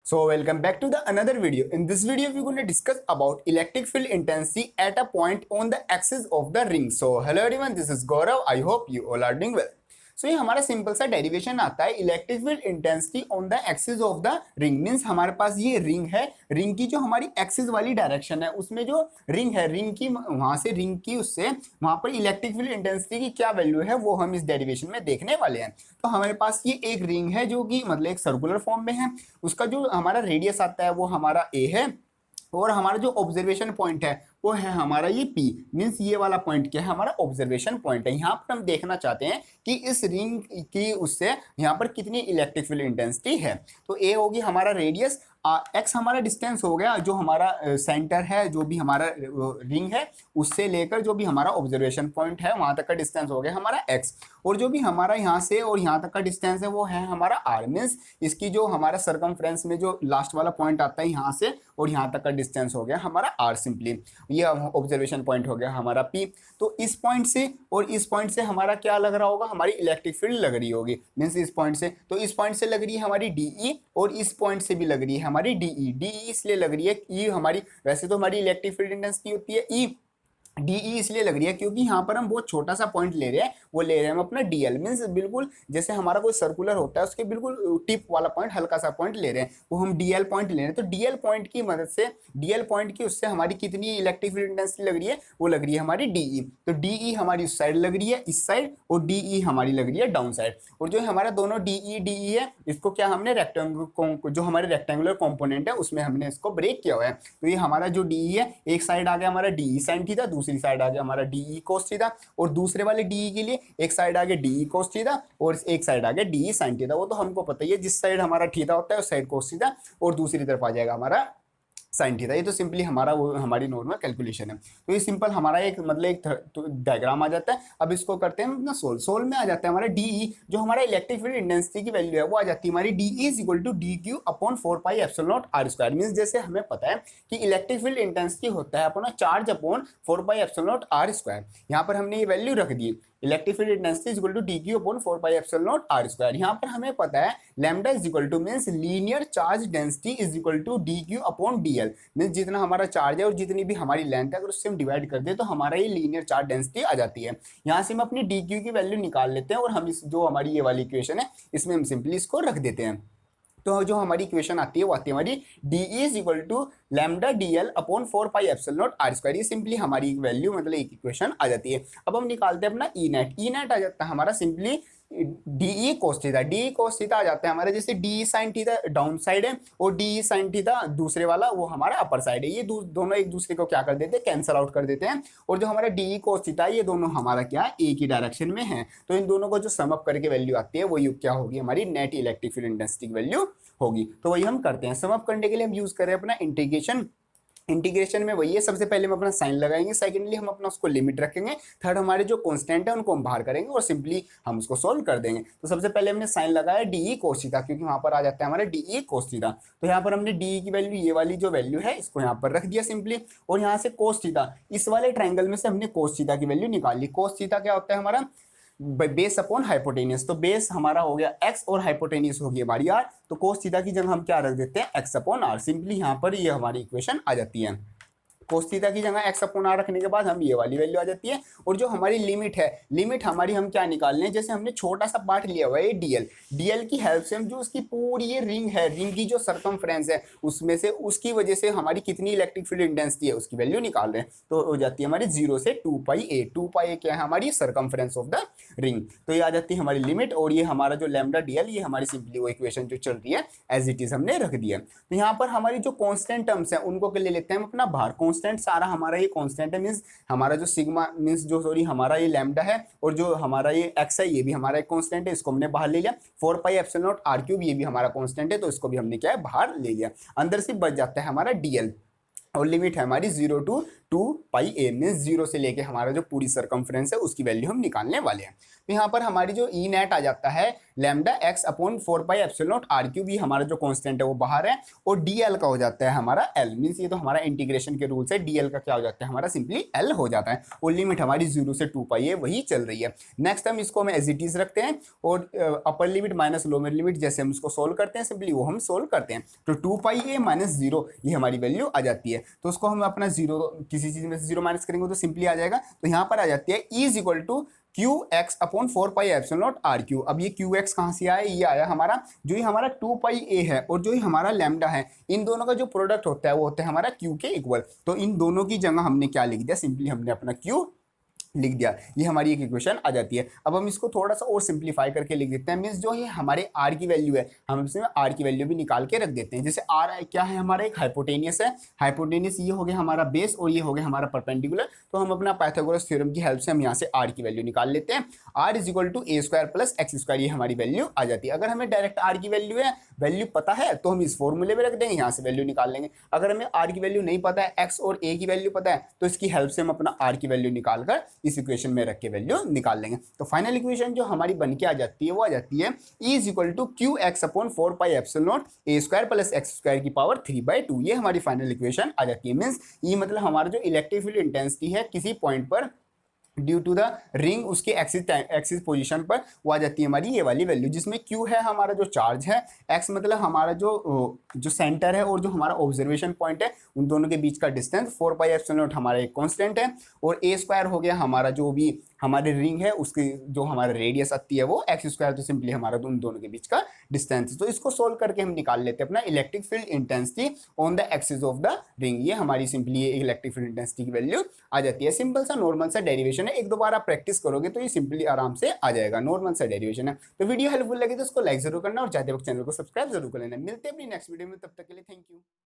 So welcome back to the another video. In this video, we're going to discuss about electric field intensity at a point on the axis of the ring. So hello everyone, this is Gaurav. I hope you all are doing well. So ये हमारा simple सा derivation आता है electric field intensity on the axis of the ring. Means हमारे पास ये ring है, ring की जो हमारी एक्सिस वाली डायरेक्शन है उसमें जो रिंग है, रिंग की वहां से रिंग की उससे वहां पर इलेक्ट्रिक फील्ड इंटेंसिटी की क्या वैल्यू है वो हम इस डेरिवेशन में देखने वाले हैं। तो हमारे पास ये एक रिंग है जो कि मतलब एक सर्कुलर फॉर्म में है, उसका जो हमारा रेडियस आता है वो हमारा ए है और हमारा जो ऑब्जर्वेशन पॉइंट है वो है हमारा ये P। मीन्स ये वाला पॉइंट क्या है, हमारा ऑब्जर्वेशन पॉइंट है। यहाँ पर हम देखना चाहते हैं कि इस रिंग की उससे यहाँ पर कितनी इलेक्ट्रिक फील्ड इंटेंसिटी है। तो ए होगी हमारा रेडियस, एक्स हमारा डिस्टेंस हो गया, जो हमारा सेंटर है, जो भी हमारा रिंग है उससे लेकर जो भी हमारा ऑब्जर्वेशन पॉइंट है वहां तक का डिस्टेंस हो गया हमारा एक्स, और जो भी हमारा यहाँ से और यहाँ तक का डिस्टेंस है वो है हमारा आर। मीन्स इसकी जो हमारा सर्कमफ्रेंस में जो लास्ट वाला पॉइंट आता है यहाँ से और यहाँ तक का डिस्टेंस हो गया हमारा आर। सिंपली ये ऑब्जर्वेशन पॉइंट हो गया हमारा पी। तो इस पॉइंट से और इस पॉइंट से हमारा क्या लग रहा होगा, हमारी इलेक्ट्रिक फील्ड लग रही होगी। मीन्स इस पॉइंट से, तो इस पॉइंट से लग रही है हमारी डीई और इस पॉइंट से भी लग रही है हमारी डीई। डीई इसलिए लग रही है, ई हमारी वैसे तो हमारी इलेक्ट्रिक फील्ड इंटेंसिटी होती है ई, डीई इसलिए लग रही है क्योंकि यहाँ पर हम बहुत छोटा सा पॉइंट ले रहे हैं, वो ले रहे हैं हम अपना डीएल। मीन्स बिल्कुल जैसे हमारा कोई सर्कुलर होता है उसके बिल्कुल टिप वाला पॉइंट, हल्का सा पॉइंट ले रहे हैं, वो हम डीएल पॉइंट ले रहे हैं। तो डीएल पॉइंट की मदद से, डीएल पॉइंट की उससे हमारी कितनी इलेक्ट्रिक फील्ड इंटेंसिटी लग रही है, वो लग रही है हमारी डीई। तो डीई हमारी उस साइड लग रही है, इस साइड, और डीई हमारी लग रही है डाउन साइड। और जो हमारा दोनों डीई डीई है इसको क्या हमने रेक्टेंगुलर, जो हमारे रेक्टेंगुलर कॉम्पोनेंट है उसमें हमने इसको ब्रेक किया हुआ है। तो ये हमारा जो डीई है, एक साइड आ गया हमारा डीई साइन थीटा, दूसरी साइड आ गया हमारा डीई कोस थीटा, और दूसरे वाले डीई के लिए एक साइड आ गया डीई कोस थीटा और एक साइड आ गया डीई साइन थीटा। वो तो हमको पता ही है, जिस साइड हमारा थीटा होता है उस साइड कोस थीटा और दूसरी तरफ आ जाएगा हमारा साइन थीटा। ये तो सिंपली हमारा वो हमारी नॉर्मल कैलकुलेशन है। तो ये सिंपल हमारा एक मतलब एक डायग्राम आ जाता है। अब इसको करते हैं अपना सोल्व। सोल्व में आ जाता है हमारा डीई, जो हमारा इलेक्ट्रिक फील्ड इंटेंसिटी की वैल्यू है वो आ जाती है हमारी D E is equal to D Q upon 4 pi epsilon naught are square. Means जैसे हमें पता है कि इलेक्ट्रिक फील्ड इंटेंसिटी होता है अपना charge upon 4 pi epsilon naught are square. यहाँ पर हमने ये वैल्यू रख दी, electric field intensity is equal to D Q upon 4 pi epsilon naught are square. यहाँ पर हमें पता है lambda is equal to means linear charge density is equal to D Q upon dl. Means जितना हमारा charge है और जितनी भी हमारी लेंथ है अगर उससे हम डिवाइड कर दे तो हमारा ये लीनियर चार्ज डेंसिटी आ जाती है। यहाँ से हम अपनी डी क्यू की वैल्यू निकाल लेते हैं और हम इस जो हमारी ये वाली इक्वेशन है इसमें हम सिंपली इसको रख देते हैं। तो जो हमारी इक्वेशन आती है वो आती है हमारी D is equal to lambda D L upon 4 pi epsilon naught are square. ये सिंपली हमारी वैल्यू मतलब एक इक्वेशन आ जाती है। अब हम निकालते हैं अपना ई नेट। ई नेट आ जाता है हमारा simply d cos theta. D cos theta आ जाता है हमारा, जैसे d sine theta down side है और डी साइन थीटा दूसरे वाला वो हमारा अपर साइड है। ये दोनों एक दूसरे को क्या कर देते हैं, कैंसल आउट कर देते हैं। और जो हमारा डी कोस थीटा ये दोनों हमारा क्या है, एक ही डायरेक्शन में है। तो इन दोनों को जो सम अप करके वैल्यू आती है वो क्या होगी, हमारी नेट इलेक्ट्रिक फील्ड इंटेंसिटी की वैल्यू होगी। तो वही हम करते हैं। सम अप करने के लिए हम यूज करें अपना इंटीग्रेशन। इंटीग्रेशन में वही है, सबसे पहले हम अपना साइन लगाएंगे, सेकेंडली हम अपना उसको लिमिट रखेंगे, थर्ड हमारे जो कांस्टेंट है उनको हम बाहर करेंगे और सिंपली हम उसको सोल्व कर देंगे। तो सबसे पहले हमने साइन लगाया डीई कोस थीटा, क्योंकि वहां पर आ जाता है हमारा डीई कोस थीटा। तो यहाँ पर हमने डीई की वैल्यू, ये वाली जो वैल्यू है इसको यहाँ पर रख दिया सिंपली, और यहाँ से कोस थीटा, इस वाले ट्रायंगल में से हमने कोस थीटा की वैल्यू निकाल ली। कोस थीटा क्या होता है हमारा, बेस अपॉन हाइपोटेनियस। तो बेस हमारा हो गया एक्स और हाइपोटेनियस होगी हमारी आर। तो कोस थीटा की जगह हम क्या रख देते हैं, एक्स अपॉन आर। सिंपली यहाँ पर ये हमारी इक्वेशन आ जाती है। कोस थीटा की जगह एक्स अपॉन आर रखने के बाद हम ये वाली वैल्यू आ जाती है। और जो हमारी लिमिट है, लिमिट हमारी हम क्या निकाल लें, जैसे हमने छोटा सा पार्ट लिया हुआ है डीएल, डीएल की हेल्प से हम जो उसकी पूरी ये रिंग है, रिंग की जो सर्कमफ्रेंस है उसमें से उसकी वजह से हमारी कितनी इलेक्ट्रिक फील्ड इंटेंसिटी है उसकी वैल्यू निकाल रहे हैं। तो हो जाती है हमारी 0 से 2 पाई ए। 2 पाई ए क्या है, हमारी सर्कमफ्रेंस ऑफ द रिंग। तो ये आ जाती है हमारी लिमिट। और ये हमारा जो लैम्डा डीएल, ये हमारी सिंपली वो इक्वेशन जो चल रही है एज इट इज हमने रख दिया। तो यहाँ पर हमारी जो कॉन्स्टेंट टर्म्स है उनको ले लेते हैं हम अपना बाहर। कॉन्स्टेंट सारा हमारा ये कांस्टेंट है, मींस हमारा जो सिग्मा मींस जो सॉरी हमारा ये लैम्डा है और जो हमारा ये एक्स है ये भी हमारा एक कांस्टेंट है, इसको हमने बाहर ले लिया। 4 pi epsilon naught R cube ये भी हमारा कांस्टेंट है, तो इसको भी हमने क्या है बाहर ले लिया। अंदर से बच जाता है हमारा डीएल और लिमिट है हमारी 0 टू 2 पाई ए। मींस 0 से लेके हमारा जो पूरी सर्कमफ्रेंस है उसकी वैल्यू हम निकालने वाले हैं। तो यहाँ पर हमारी जो ई नेट आ जाता है lambda x upon 4 pi epsilon naught r cube, ये हमारा जो कांस्टेंट है वो बाहर है, और डीएल का हो जाता है हमारा एल, मींस ये तो हमारा इंटीग्रेशन के रूल से डीएल का क्या हो जाता है हमारा सिंपली एल हो जाता है, और लिमिट हमारी 0 से 2 पाई है वही चल रही है। नेक्स्ट हम इसको एज इट इज रखते हैं, और upper limit minus lower limit जैसे हम इसको सोल्व करते हैं सिंपली वो हम सोल्व करते हैं, तो 2 पाई ए माइनस 0 ये हमारी वैल्यू आ जाती है। तो उसको हम अपना 0 किसी चीज में से 0 माइनस करेंगे तो सिंपली आ जाएगा, तो यहाँ पर आ जाती है E is equal to Q X upon 4 pi epsilon naught r Q. अब ये क्यू एक्स कहाँ से आया, ये आया हमारा जो ये हमारा 2 पाई ए है और जो ये हमारा लैम्डा है, इन दोनों का जो प्रोडक्ट होता है वो होता है हमारा क्यू के इक्वल। तो इन दोनों की जगह हमने क्या लिख दिया, सिंपली हमने अपना क्यू लिख दिया, ये हमारी एक इक्वेशन आ जाती है। अब हम इसको थोड़ा सा और सिंप्लीफाई करके लिख देते हैं, मीन्स जो ये हमारे आर की वैल्यू है हम इसमें आर की वैल्यू भी निकाल के रख देते हैं। जैसे आर क्या है हमारा, एक हाइपोटेनियस है, हाइपोटेनियस ये हो गया हमारा बेस और ये हो गया हमारा परपेंडिकुलर, तो हम अपना पाइथागोरस थ्योरम की हेल्प से हम यहाँ से आर की वैल्यू निकाल लेते हैं। R is equal to A square plus X square, ये हमारी वैल्यू आ जाती है। अगर हमें डायरेक्ट आर की वैल्यू पता है तो हम इस फॉर्मूले में रख देंगे, यहाँ से वैल्यू निकाल लेंगे। अगर हमें आर की वैल्यू नहीं पता है, एक्स और ए की वैल्यू पता है, तो इसकी हेल्प से हम अपना आर की वैल्यू निकालकर इस इक्वेशन में रख के वैल्यू निकाल लेंगे। तो फाइनल इक्वेशन जो हमारी बन के आ जाती है वो आ जाती है E is equal to Q X upon 4 pi epsilon naught a square plus X square की पावर 3/2, ये हमारी फाइनल इक्वेशन आ जाती है। मीन्स ये मतलब हमारा जो इलेक्ट्रिक फील्ड इंटेंसिटी है किसी पॉइंट पर ड्यू टू द रिंग उसके एक्सिस पोजीशन पर वो आ जाती है हमारी ये वाली वैल्यू, जिसमें Q है हमारा जो चार्ज है, X मतलब हमारा जो सेंटर है और जो हमारा ऑब्जर्वेशन पॉइंट है उन दोनों के बीच का डिस्टेंस, 4 पाई एप्सिलॉन नॉट हमारा एक कांस्टेंट है, और a स्क्वायर हो गया हमारा जो भी हमारे रिंग है उसकी जो हमारा रेडियस आती है वो एक्स स्क्वायर, तो सिंपली हमारा उन दोनों के बीच का डिस्टेंस। तो इसको सोल्व करके हम निकाल लेते हैं अपना electric field intensity on the axis of the ring, ये हमारी सिंपली ये इलेक्ट्रिक फील्ड इंटेंसिटी की वैल्यू आ जाती है। सिंपल सा नॉर्मल सा डेरिवेशन है, एक दो बार आप प्रैक्टिस करोगे तो ये सिंपली आराम से आ जाएगा, नॉर्मल सा डेरिवेशन है। तो वीडियो हेल्पफुल लगे तो उसको लाइक जरूर करना और चाहते वक्त चैनल को सब्सक्राइब जरूर कर लेना। मिलते हैं अपनी नेक्स्ट वीडियो में, तब तक के लिए थैंक यू।